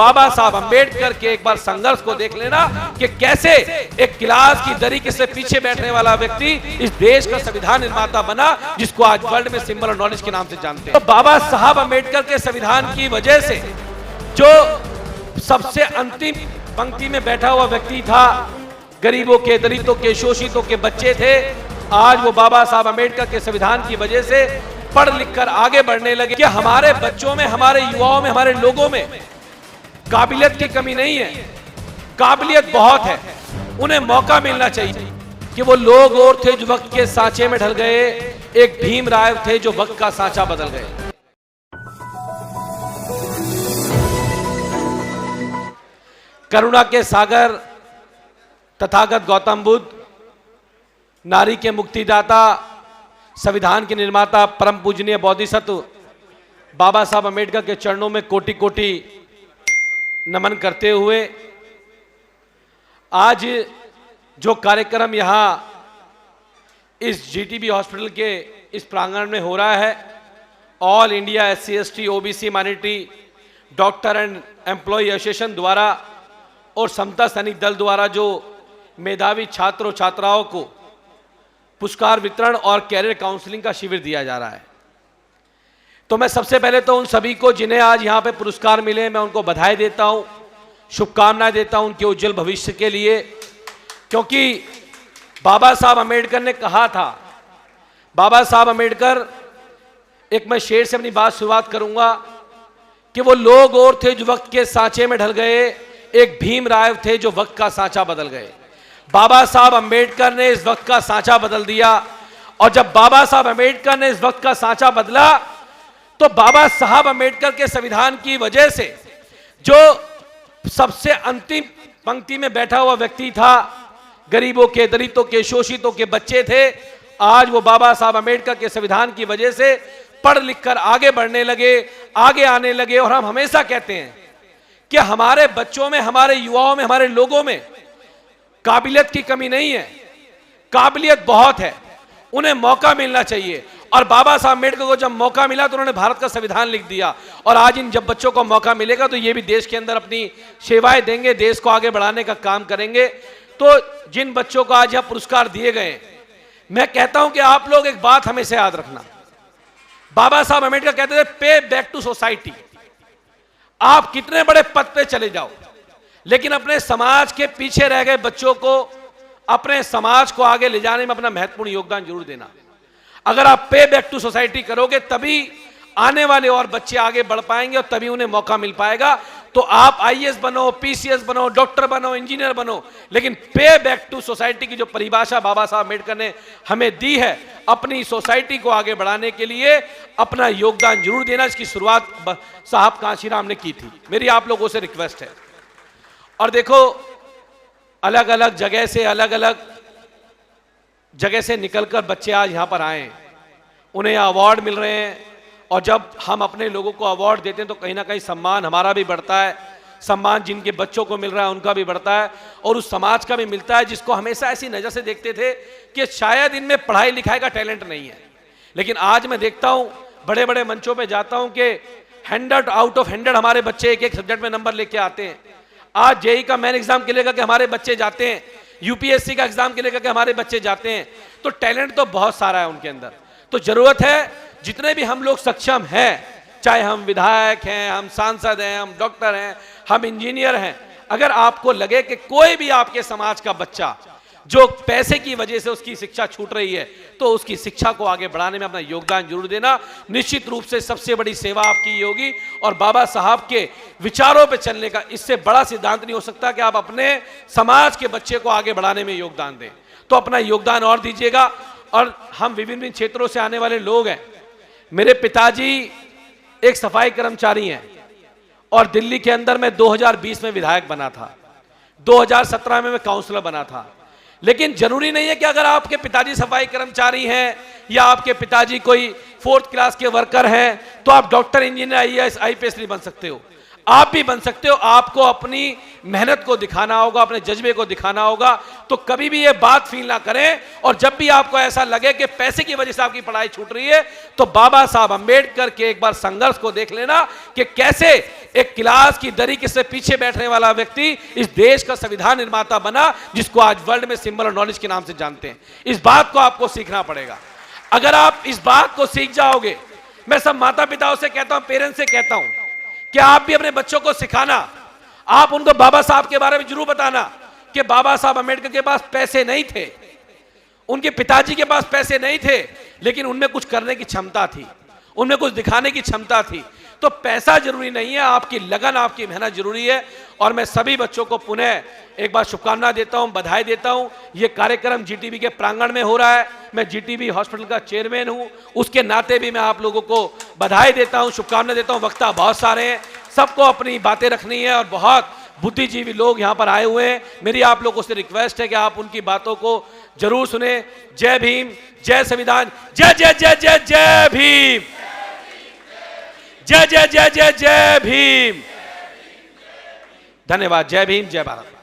बाबा साहब अंबेडकर के एक बार संघर्ष को देख लेना कि कैसे एक क्लास की दरी के से पीछे बैठने वाला व्यक्ति इस देश का संविधान निर्माता बना, जिसको आज वर्ल्ड में सिंबल ऑफ नॉलेज के नाम से जानते हैं। तो बाबा साहब अंबेडकर के संविधान की वजह से जो सबसे अंतिम पंक्ति में बैठा हुआ व्यक्ति था, गरीबों के, दलितों के, शोषितों के बच्चे थे, आज वो बाबा साहब अंबेडकर के संविधान की वजह से पढ़ लिख कर आगे बढ़ने लगे कि हमारे बच्चों में, हमारे युवाओं में, हमारे लोगों में काबिलियत की कमी नहीं है, काबिलियत बहुत है। उन्हें मौका मिलना चाहिए कि वो लोग और थे जो वक्त के सांचे में ढल गए, एक भीम राव थे जो वक्त का सांचा बदल गए। करुणा के सागर तथागत गौतम बुद्ध, नारी के मुक्तिदाता, संविधान के निर्माता, परम पूजनीय बोधिसत्व बाबा साहब अंबेडकर के चरणों में कोटि कोटि नमन करते हुए आज जो कार्यक्रम यहाँ इस जीटीबी हॉस्पिटल के इस प्रांगण में हो रहा है, all India SC ST OBC minority doctor and employ association द्वारा और समता सैनिक दल द्वारा जो मेधावी छात्र और छात्राओं को पुरस्कार वितरण और कैरियर काउंसलिंग का शिविर दिया जा रहा है। तो मैं सबसे पहले तो उन सभी को जिन्हें आज यहाँ पे पुरस्कार मिले, मैं उनको बधाई देता हूँ, शुभकामनाएं देता हूँ उनके उज्जवल भविष्य के लिए, क्योंकि बाबा साहब अंबेडकर ने कहा था, बाबा साहब अंबेडकर, एक मैं शेर से अपनी बात शुरुआत करूंगा कि वो लोग और थे जो वक्त के सांचे में ढल गए, एक भीम राव थे जो वक्त का सांचा बदल गए। बाबा साहब अंबेडकर ने इस वक्त का सांचा बदल दिया, और जब बाबा साहब अंबेडकर ने इस वक्त का सांचा बदला तो बाबा साहब अंबेडकर के संविधान की वजह से जो सबसे अंतिम पंक्ति में बैठा हुआ व्यक्ति था, गरीबों के, दलितों के, शोषितों के बच्चे थे, आज वो बाबा साहब अंबेडकर के संविधान की वजह से पढ़ लिख कर आगे बढ़ने लगे, आगे आने लगे। और हम हमेशा कहते हैं कि हमारे बच्चों में, हमारे युवाओं में, हमारे लोगों में काबिलियत की कमी नहीं है, काबिलियत बहुत है। उन्हें मौका मिलना चाहिए, और बाबा साहब अम्बेडकर को जब मौका मिला तो उन्होंने भारत का संविधान लिख दिया, और आज इन जब बच्चों को मौका मिलेगा तो ये भी देश के अंदर अपनी सेवाएं देंगे, देश को आगे बढ़ाने का काम करेंगे। तो जिन बच्चों को आज यह पुरस्कार दिए गए, मैं कहता हूं कि आप लोग एक बात हमेशा याद रखना, बाबा साहब अम्बेडकर कहते थे पे बैक टू सोसाइटी। आप कितने बड़े पद पे चले जाओ, लेकिन अपने समाज के पीछे रह गए बच्चों को, अपने समाज को आगे ले जाने में अपना महत्वपूर्ण योगदान जरूर देना। अगर आप पे बैक टू सोसाइटी करोगे तभी आने वाले और बच्चे आगे बढ़ पाएंगे, और तभी उन्हें मौका मिल पाएगा। तो आप IAS बनो, PCS बनो, डॉक्टर बनो, इंजीनियर बनो, लेकिन पे बैक टू सोसाइटी की जो परिभाषा बाबा साहब अम्बेडकर ने हमें दी है, अपनी सोसाइटी को आगे बढ़ाने के लिए अपना योगदान जरूर देना। इसकी शुरुआत साहब कांशीराम ने की थी। मेरी आप लोगों से रिक्वेस्ट है, और देखो अलग अलग जगह से, अलग अलग जगह से निकलकर बच्चे आज यहां पर आए, उन्हें अवार्ड मिल रहे हैं, और जब हम अपने लोगों को अवार्ड देते हैं तो कहीं ना कहीं सम्मान हमारा भी बढ़ता है, सम्मान जिनके बच्चों को मिल रहा है उनका भी बढ़ता है, और उस समाज का भी मिलता है जिसको हमेशा ऐसी नज़र से देखते थे कि शायद इनमें पढ़ाई लिखाई का टैलेंट नहीं है। लेकिन आज मैं देखता हूं, बड़े बड़े मंचों पर जाता हूं कि 100 आउट ऑफ 100 हमारे बच्चे एक एक सब्जेक्ट में नंबर लेके आते हैं। आज JEE का मेन एग्जाम के लेकर के हमारे बच्चे जाते हैं, UPSC का एग्जाम के लेकर के हमारे बच्चे जाते हैं। तो टैलेंट तो बहुत सारा है उनके अंदर। तो जरूरत है जितने भी हम लोग सक्षम हैं, चाहे हम विधायक हैं, हम सांसद हैं, हम डॉक्टर हैं, हम इंजीनियर हैं, अगर आपको लगे कि कोई भी आपके समाज का बच्चा जो पैसे की वजह से उसकी शिक्षा छूट रही है, तो उसकी शिक्षा को आगे बढ़ाने में अपना योगदान जरूर देना। निश्चित रूप से सबसे बड़ी सेवा आपकी ये होगी, और बाबा साहब के विचारों पे चलने का इससे बड़ा सिद्धांत नहीं हो सकता कि आप अपने समाज के बच्चे को आगे बढ़ाने में योगदान दें। तो अपना योगदान और दीजिएगा। और हम विभिन्न क्षेत्रों से आने वाले लोग हैं। मेरे पिताजी एक सफाई कर्मचारी हैं, और दिल्ली के अंदर मैं 2020 में विधायक बना था, 2017 में मैं काउंसलर बना था। लेकिन जरूरी नहीं है कि अगर आपके पिताजी सफाई कर्मचारी हैं या आपके पिताजी कोई 4th क्लास के वर्कर हैं तो आप डॉक्टर, इंजीनियर, IAS IPS नहीं बन सकते हो। आप भी बन सकते हो। आपको अपनी मेहनत को दिखाना होगा, अपने जज्बे को दिखाना होगा। तो कभी भी ये बात फील ना करें। और जब भी आपको ऐसा लगे कि पैसे की वजह से आपकी पढ़ाई छूट रही है, तो बाबा साहब अंबेडकर के एक बार संघर्ष को देख लेना कि कैसे एक क्लास की दरी से पीछे बैठने वाला व्यक्ति इस देश का संविधान निर्माता बना, जिसको आज वर्ल्ड में सिंबल ऑफ नॉलेज के नाम से जानते हैं। इस बात को आपको सीखना पड़ेगा। अगर आप इस बात को सीख जाओगे, मैं सब माता पिताओं से कहता हूं, पेरेंट्स से कहता हूं कि आप भी अपने बच्चों को सिखाना, आप उनको बाबा साहब के बारे में जरूर बताना कि बाबा साहब अंबेडकर के पास पैसे नहीं थे, उनके पिताजी के पास पैसे नहीं थे, लेकिन उनमें कुछ करने की क्षमता थी, उनमें कुछ दिखाने की क्षमता थी। तो पैसा जरूरी नहीं है, आपकी लगन, आपकी मेहनत जरूरी है। और मैं सभी बच्चों को पुनः एक बार शुभकामना देता हूं, बधाई देता हूं। यह कार्यक्रम जीटीबी के प्रांगण में हो रहा है। मैं जीटीबी हॉस्पिटल का चेयरमैन हूं, उसके नाते भी मैं आप लोगों को बधाई देता हूं, शुभकामनाएं देता हूं। वक्ता बहुत सारे हैं, सबको अपनी बातें रखनी है और बहुत बुद्धिजीवी लोग यहां पर आए हुए हैं। मेरी आप लोगों से रिक्वेस्ट है कि आप उनकी बातों को जरूर सुने। जय भीम, जय संविधान, जय जय जय जय जय भीम, जय जय जय जय जय भीम। धन्यवाद। जय भीम, जय भारत।